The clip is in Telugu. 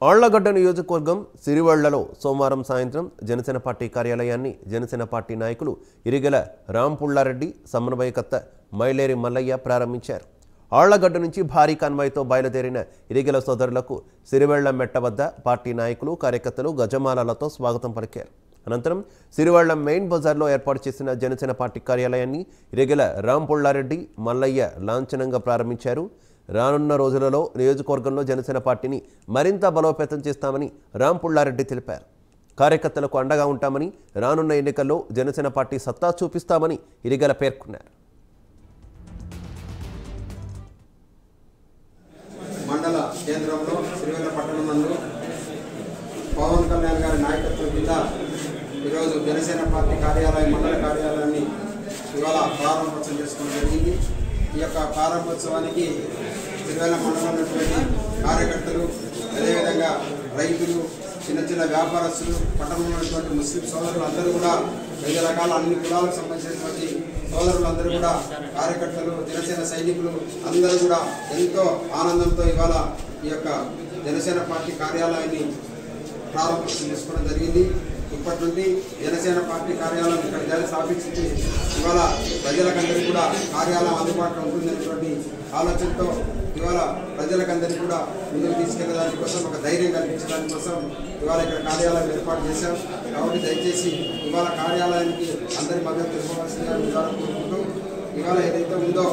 ఆళ్లగడ్డ నియోజకవర్గం సిరివళ్లలో సోమవారం సాయంత్రం జనసేన పార్టీ కార్యాలయాన్ని జనసేన పార్టీ నాయకులు ఇరిగెల రాంపుల్లారెడ్డి సమన్వయకర్త మైలేరి మల్లయ్య ప్రారంభించారు. ఆళ్లగడ్డ నుంచి భారీ కాన్వాయ్తో బయలుదేరిన ఇరిగెల సోదరులకు సిరివెళ్ల మెట్ట వద్ద పార్టీ నాయకులు కార్యకర్తలు గజమాలలతో స్వాగతం పలికారు. అనంతరం సిరివళ్ల మెయిన్ బజార్లో ఏర్పాటు చేసిన జనసేన పార్టీ కార్యాలయాన్ని ఇరిగెల రాంపుల్లారెడ్డి మల్లయ్య లాంఛనంగా ప్రారంభించారు. రానున్న రోజులలో నియోజకవర్గంలో జనసేన పార్టీని మరింత బలోపేతం చేస్తామని రాంపుల్లారెడ్డి తెలిపారు. కార్యకర్తలకు అండగా ఉంటామని, రానున్న ఎన్నికల్లో జనసేన పార్టీ సత్తా చూపిస్తామని ఇరిగెల పేర్కొన్నారు. మండల కేంద్రంలో సిరివెల్ల పట్టణంలో పవన్ కళ్యాణ్ గారి నాయకత్వం కింద ఈరోజు జనసేన పార్టీ కార్యాలయం మండల కార్యాలయాన్ని ఇవాళ ప్రారంభోత్సవం చేసుకోవడం జరిగింది. ఈ యొక్క ప్రారంభోత్సవానికి సిరివెల్ల మండలంలో ఉన్నటువంటి కార్యకర్తలు, అదేవిధంగా రైతులు, చిన్న చిన్న వ్యాపారస్తులు, పట్టణంలో ఉన్నటువంటి ముస్లిం సోదరులు అందరూ కూడా వివిధ రకాల అన్ని కులాలకు సంబంధించినటువంటి సోదరులందరూ కూడా, కార్యకర్తలు, జనసేన సైనికులు అందరూ కూడా ఎంతో ఆనందంతో ఇవాళ ఈ యొక్క జనసేన పార్టీ కార్యాలయాన్ని ప్రారంభోత్సవం చేసుకోవడం జరిగింది. ఇప్పటి నుండి జనసేన పార్టీ కార్యాలయం ఇక్కడ స్థాపించి ఇవాళ ప్రజలకందరికీ కూడా కార్యాలయం అందుబాటులో ఉంటుందనేటువంటి ఆలోచనతో ఇవాళ ప్రజలకందరికీ కూడా ముందుకు తీసుకెళ్లడానికి కోసం, ఒక ధైర్యం కల్పించడానికి కోసం ఇవాళ ఇక్కడ కార్యాలయం ఏర్పాటు చేశాం. కాబట్టి దయచేసి ఇవాళ కార్యాలయానికి అందరి మద్దతు తెలుసుకోవాల్సిందిగా కోరుకుంటూ, ఇవాళ ఏదైతే ఉందో